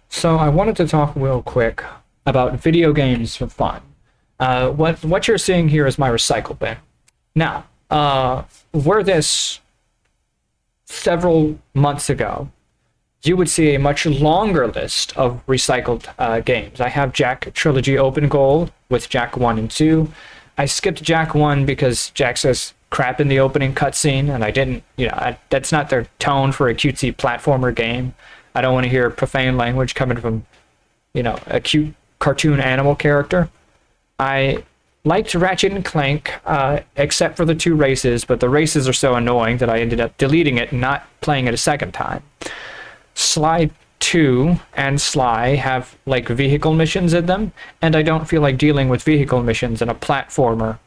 So I wanted to talk real quick about video games for fun. What you're seeing here is my recycle bin. Now, were this several months ago, you would see a much longer list of recycled games. I have Jack Trilogy Open Goal with Jack 1 and 2. I skipped Jack 1 because Jack says crap in the opening cutscene, and I didn't, that's not their tone for a cutesy platformer game. I don't want to hear profane language coming from, a cute cartoon animal character. I liked Ratchet and Clank, except for the two races, but the races are so annoying that I ended up deleting it and not playing it a second time. Sly 2 and Sly have like vehicle missions in them, and I don't feel like dealing with vehicle missions in a platformer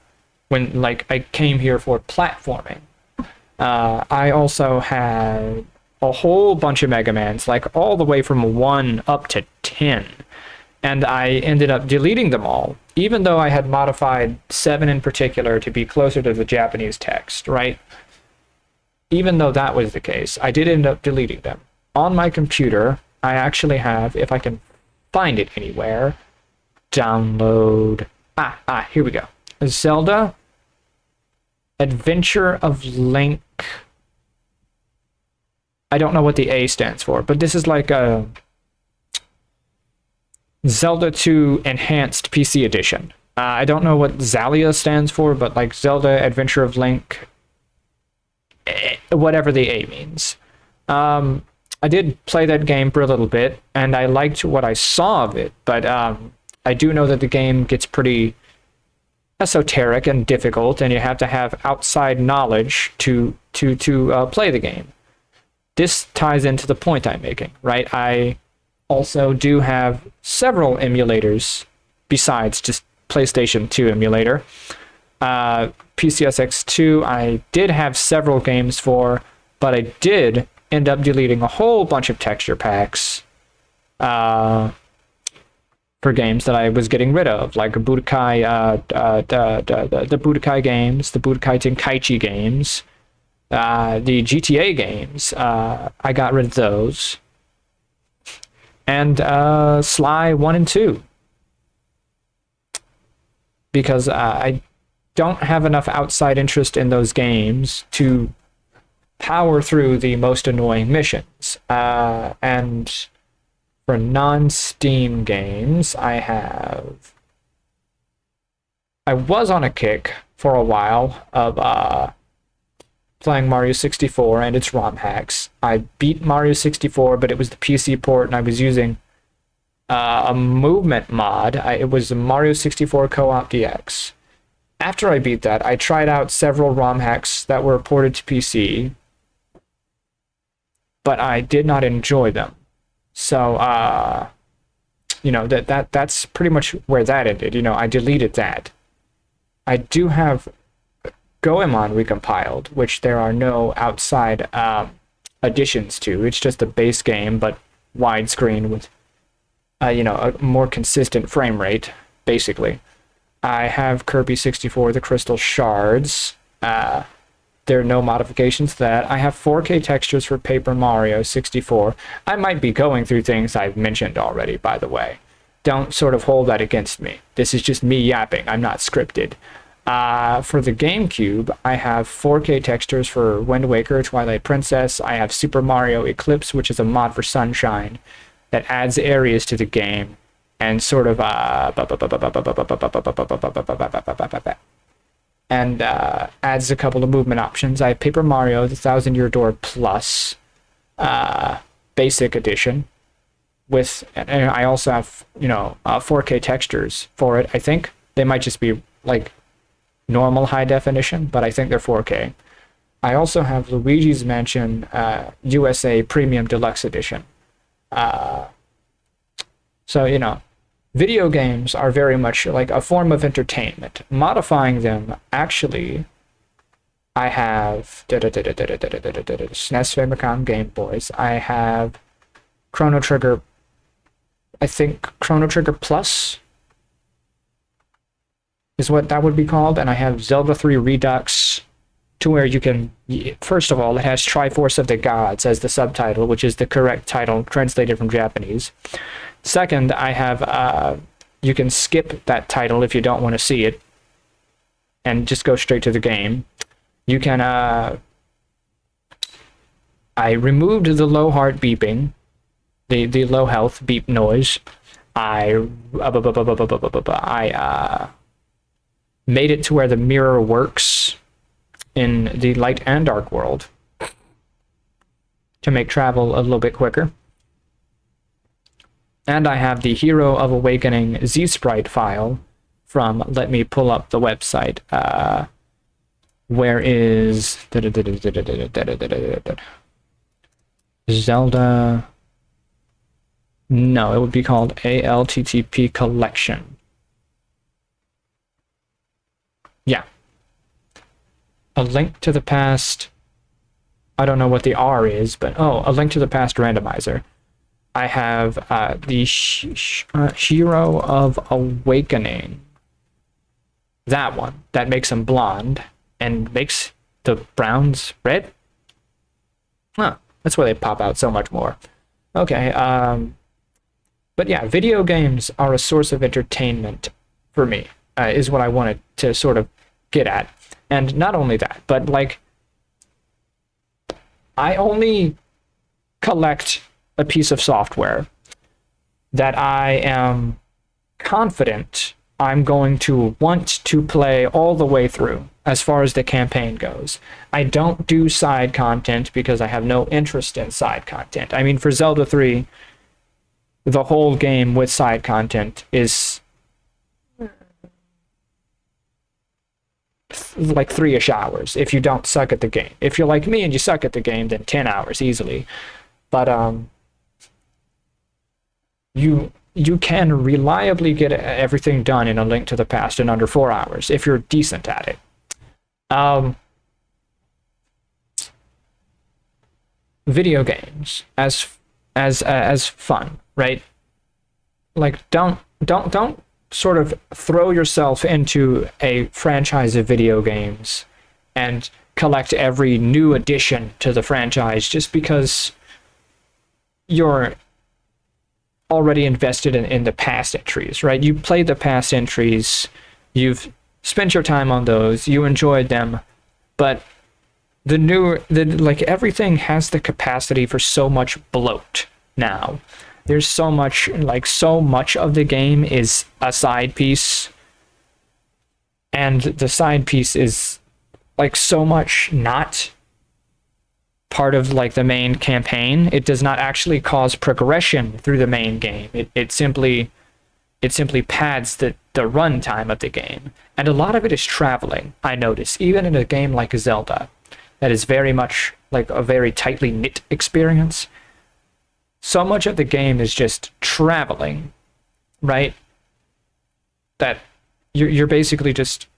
when like I came here for platforming. I also had a whole bunch of Mega Mans, like all the way from 1 up to 10, and I ended up deleting them all, even though I had modified 7 in particular to be closer to the Japanese text, right? Even though that was the case, I did end up deleting them. On my computer, I actually have, if I can find it anywhere, download. Here we go. Zelda Adventure of Link. I don't know what the A stands for, but this is like a Zelda 2 Enhanced PC Edition. I don't know what Zalia stands for, but like Zelda Adventure of Link, whatever the A means. I did play that game for a little bit, and I liked what I saw of it, but I do know that the game gets pretty esoteric and difficult, and you have to have outside knowledge to play the game. This ties into the point I'm making, right? I also do have several emulators besides just PlayStation 2 emulator. PCSX2 I did have several games for, but I did end up deleting a whole bunch of texture packs for games that I was getting rid of, like Budokai, the Budokai games, the Budokai Tenkaichi games, the GTA games. I got rid of those, and Sly 1 and 2, because I don't have enough outside interest in those games to power through the most annoying missions. And for non-Steam games, I was on a kick for a while of playing Mario 64 and its ROM hacks. I beat Mario 64, but it was the PC port, and I was using a movement mod. It was Mario 64 Co-op DX. After I beat that, I tried out several ROM hacks that were ported to PC, but I did not enjoy them. So, that's pretty much where that ended. I deleted that. I do have Goemon recompiled, which there are no outside additions to. It's just a base game, but widescreen with, a more consistent frame rate, basically. I have Kirby 64, the Crystal Shards. There are no modifications to that. I have 4K textures for Paper Mario 64. I might be going through things I've mentioned already, by the way. Don't sort of hold that against me. This is just me yapping. I'm not scripted. For the GameCube, I have 4K textures for Wind Waker, Twilight Princess. I have Super Mario Eclipse, which is a mod for Sunshine that adds areas to the game and sort of and adds a couple of movement options. I have Paper Mario, the Thousand Year Door Plus, Basic Edition, and I also have 4K textures for it. I think they might just be like normal high definition, but I think they're 4K. I also have Luigi's Mansion USA Premium Deluxe Edition. So video games are very much like a form of entertainment. Modifying them, actually, I have SNES, Famicom, Game Boys. I have Chrono Trigger, I think Chrono Trigger Plus is what that would be called, and I have Zelda 3 Redux, to where you can, first of all, it has Triforce of the Gods as the subtitle, which is the correct title translated from Japanese. Second, I have, you can skip that title if you don't want to see it and just go straight to the game. You can, I removed the low heart beeping, the low health beep noise. I made it to where the mirror works in the light and dark world to make travel a little bit quicker. And I have the Hero of Awakening Z-Sprite file from, let me pull up the website. Where is Zelda? No, it would be called ALTTP collection. Yeah. A Link to the Past. I don't know what the R is, but A Link to the Past randomizer. I have the Hero of Awakening. That one. That makes him blonde and makes the browns red. Huh. That's why they pop out so much more. Okay. But yeah, video games are a source of entertainment for me, is what I wanted to sort of get at. And not only that, but like, I only collect a piece of software that I am confident I'm going to want to play all the way through as far as the campaign goes. I don't do side content because I have no interest in side content. I mean, for Zelda 3, the whole game with side content is like 3-ish hours if you don't suck at the game. If you're like me and you suck at the game, then 10 hours easily. But you can reliably get everything done in A Link to the Past in under 4 hours if you're decent at it. Video games as fun, right? Like, don't sort of throw yourself into a franchise of video games and collect every new addition to the franchise just because you're already invested in the past entries, right? You played the past entries, you've spent your time on those, you enjoyed them, but like everything has the capacity for so much bloat now. There's so much of the game is a side piece, and the side piece is like so much not part of like the main campaign. It does not actually cause progression through the main game. It simply pads the runtime of the game. And a lot of it is traveling, I notice, even in a game like Zelda, that is very much like a very tightly knit experience. So much of the game is just traveling, right? That you're basically just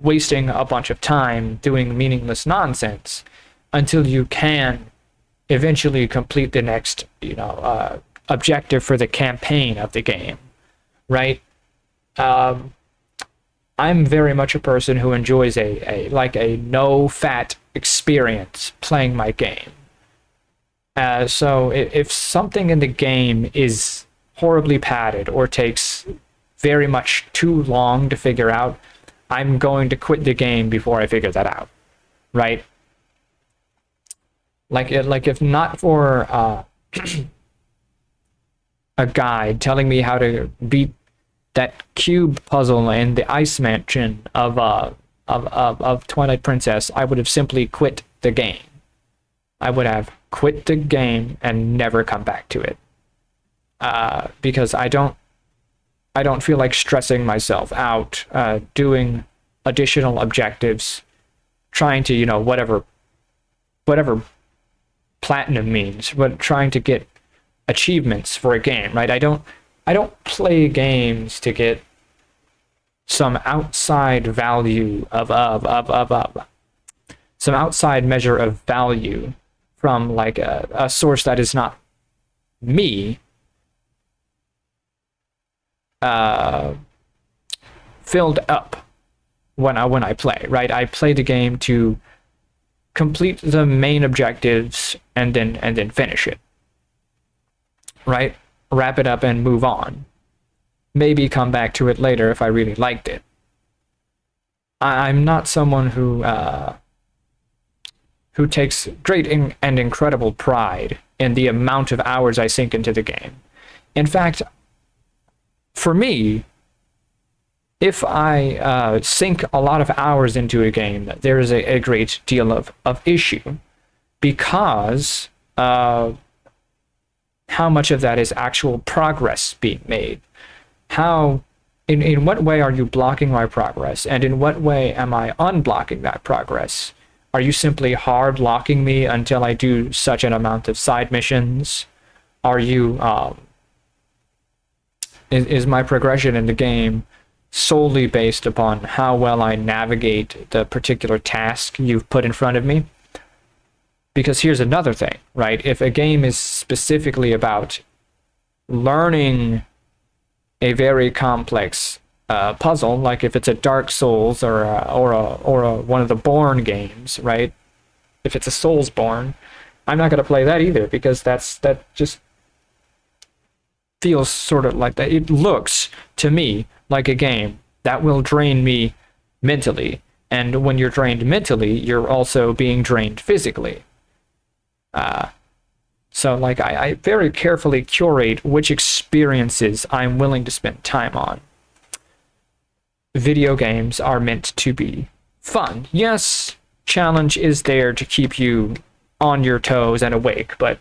wasting a bunch of time doing meaningless nonsense until you can eventually complete the next, objective for the campaign of the game, right? I'm very much a person who enjoys a no-fat experience playing my game. So if something in the game is horribly padded or takes very much too long to figure out, I'm going to quit the game before I figure that out, right? Like if not for a guide telling me how to beat that cube puzzle in the ice mansion of Twilight Princess, I would have simply quit the game. I would have quit the game and never come back to it. Because I don't feel like stressing myself out doing additional objectives, trying to, whatever platinum means, but trying to get achievements for a game, right? I don't play games to get some outside value of some outside measure of value from like a source that is not me, filled up when I play, right? I play the game to complete the main objectives and then finish it, right? Wrap it up and move on. Maybe come back to it later if I really liked it. I'm not someone who takes great and incredible pride in the amount of hours I sink into the game. In fact, for me, if I sink a lot of hours into a game, there is a great deal of issue, because how much of that is actual progress being made? In what way are you blocking my progress, and in what way am I unblocking that progress? Are you simply hard locking me until I do such an amount of side missions? Are you is my progression in the game solely based upon how well I navigate the particular task you've put in front of me? Because here's another thing, right? If a game is specifically about learning a very complex puzzle, like if it's a Dark Souls or one of the Bourne games, right? If it's a Soulsborne, I'm not going to play that either, because that just feels sort of like that. It looks to me like a game that will drain me mentally, and when you're drained mentally, you're also being drained physically. So like I very carefully curate which experiences I'm willing to spend time on. Video games are meant to be fun. Yes, challenge is there to keep you on your toes and awake, but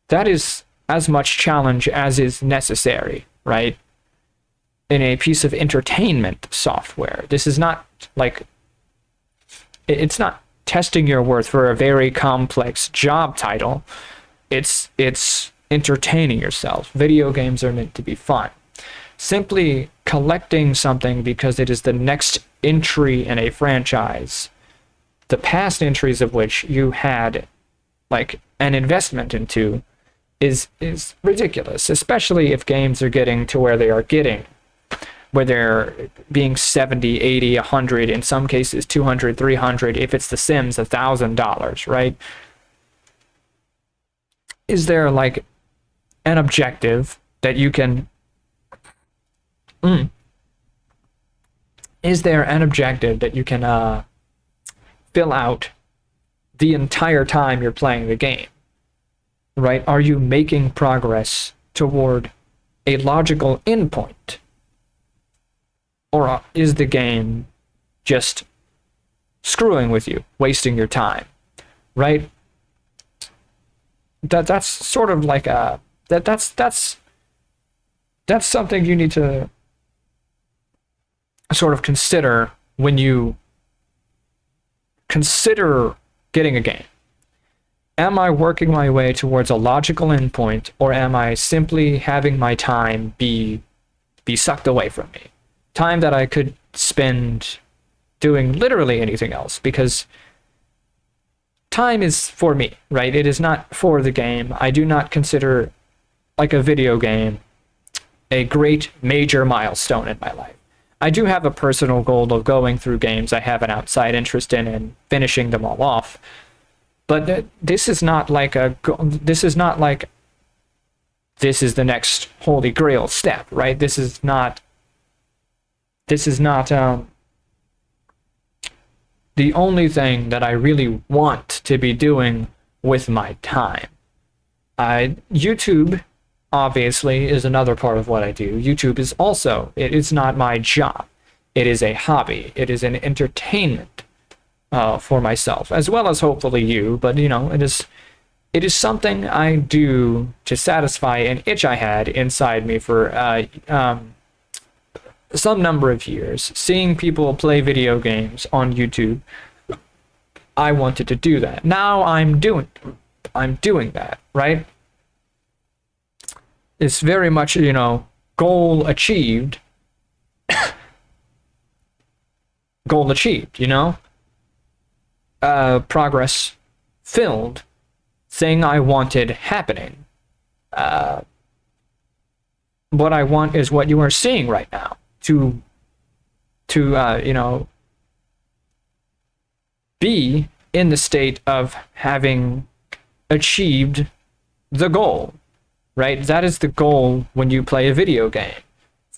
that is as much challenge as is necessary, right? In a piece of entertainment software, this is not like, it's not testing your worth for a very complex job title. It's entertaining yourself. Video games are meant to be fun. Simply collecting something because it is the next entry in a franchise, the past entries of which you had like an investment into, is ridiculous, especially if games are getting to where they are getting, where they're being 70, 80, 100, in some cases 200, 300, if it's The Sims, $1,000, right? Is there like an objective that you can is there an objective that you can fill out the entire time you're playing the game, right? Are you making progress toward a logical endpoint? Or is the game just screwing with you, wasting your time, right? That's sort of like a that's something you need to sort of consider when you consider getting a game. Am I working my way towards a logical endpoint, or am I simply having my time be sucked away from me? Time that I could spend doing literally anything else, because time is for me, right? It is not for the game. I do not consider like a video game a great major milestone in my life. I do have a personal goal of going through games I have an outside interest in and finishing them all off. But this is not like this is not like this is the next holy grail step, right? This is not the only thing that I really want to be doing with my time. YouTube obviously is another part of what I do. YouTube is also, it's not my job. It is a hobby. It is an entertainment for myself, as well as hopefully you, but you know, it is something I do to satisfy an itch I had inside me for some number of years. Seeing people play video games on YouTube, I wanted to do that. Now I'm doing that, right? It's very much, you know, goal achieved. Goal achieved, you know? Progress filled. Thing I wanted happening. What I want is what you are seeing right now. To you know, be in the state of having achieved the goal, right? That is the goal when you play a video game.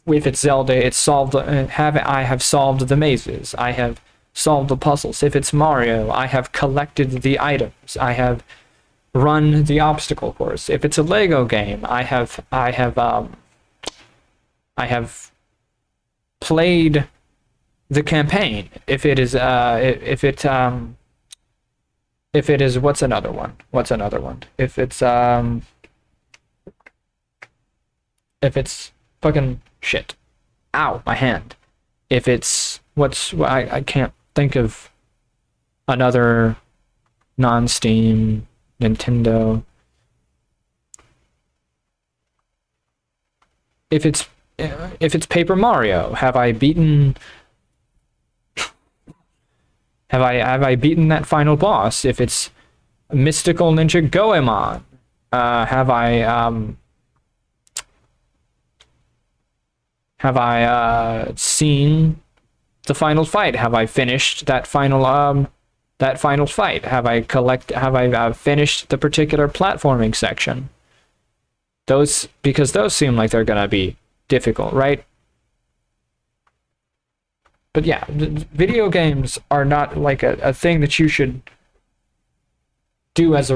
If it's Zelda, it's solved. I have solved the mazes. I have solved the puzzles. If it's Mario, I have collected the items. I have run the obstacle course. If it's a Lego game, I have played the campaign. If it is what's another one? If it's fucking shit. Ow, my hand. If it's I can't think of another non-Steam Nintendo. If it's Paper Mario, have I beaten that final boss? If it's Mystical Ninja Goemon, have I seen the final fight? Have I finished that final fight? Have I finished the particular platforming section? Because those seem like they're gonna be difficult, right? But yeah, video games are not like a thing that you should do as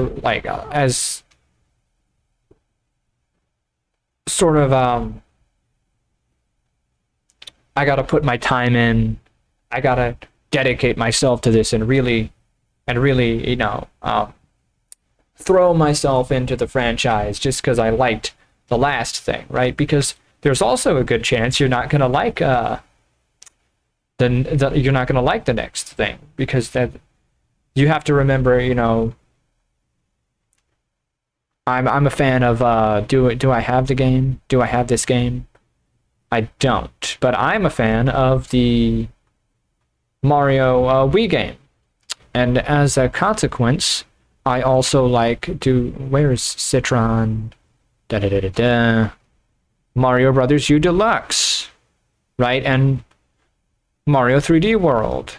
sort of I gotta put my time in, I gotta dedicate myself to this and really, throw myself into the franchise just because I liked the last thing, right? Because there's also a good chance you're not gonna like you're not gonna like the next thing, because that you have to remember, I'm a fan of do I have the game? Do I have this game? I don't, but I'm a fan of the Mario Wii game, and as a consequence, I also where's Citron? Mario Brothers U Deluxe, right? And Mario 3D World,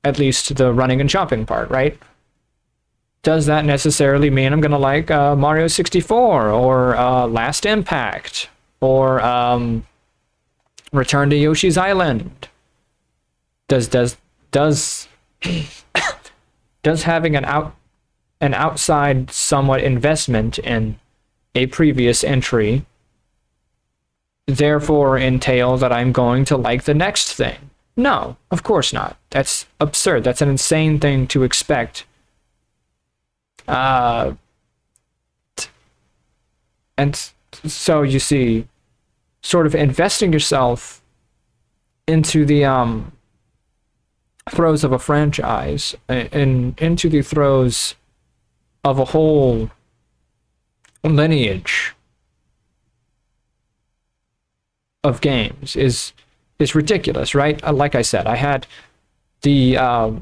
at least the running and jumping part, right? Does that necessarily mean I'm gonna like Mario 64 or Last Impact or Return to Yoshi's Island? Does having an outside somewhat investment in a previous entry therefore entail that I'm going to like the next thing? No, of course not. That's absurd. That's an insane thing to expect. And so you see, sort of investing yourself into the throes of a franchise and into the throes of a whole lineage of games is ridiculous, right? Like I said, I had the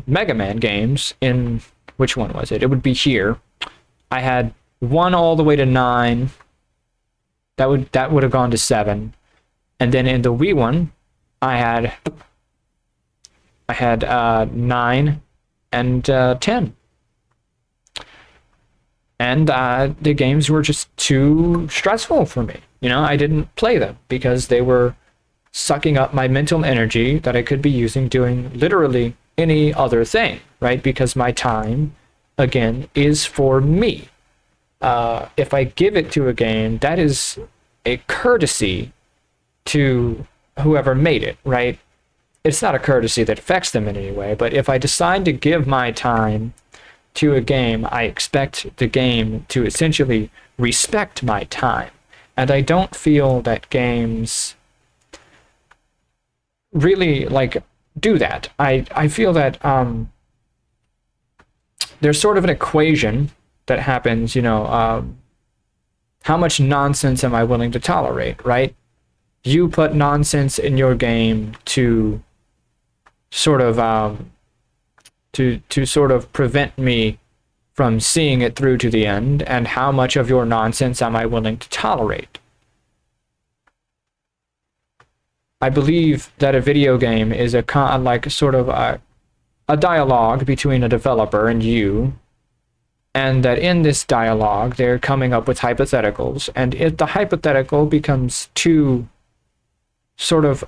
Mega Man games in, which one was it? It would be here. I had 1 all the way to 9. That would have gone to 7. And then in the Wii one, I had 9 and 10. And the games were just too stressful for me. I didn't play them because they were sucking up my mental energy that I could be using doing literally any other thing, right? Because my time, again, is for me. If I give it to a game, that is a courtesy to whoever made it, right? It's not a courtesy that affects them in any way, but if I decide to give my time to a game, I expect the game to essentially respect my time. And I don't feel that games really do that. I feel that there's sort of an equation that happens, how much nonsense am I willing to tolerate, right? You put nonsense in your game to sort of to sort of prevent me from seeing it through to the end, and how much of your nonsense am I willing to tolerate? I believe that a video game is sort of a a dialogue between a developer and you, and that in this dialogue they're coming up with hypotheticals, and if the hypothetical becomes too sort of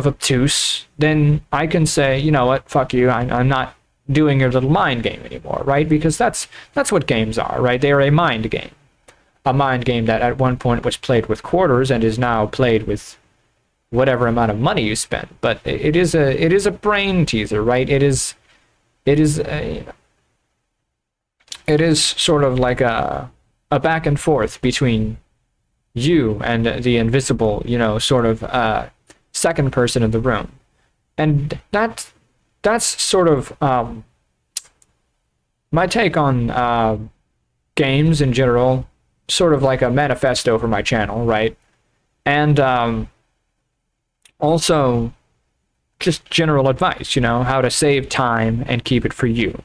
obtuse, then I can say, you know what, fuck you, I'm not doing your little mind game anymore, right? Because that's what games are, right? They are a mind game. A mind game that at one point was played with quarters and is now played with whatever amount of money you spend. But it is a brain teaser, right? It is sort of like a back and forth between you and the invisible, you know, sort of second person in the room. And that's sort of my take on games in general, sort of like a manifesto for my channel, right? And also just general advice, you know, how to save time and keep it for you.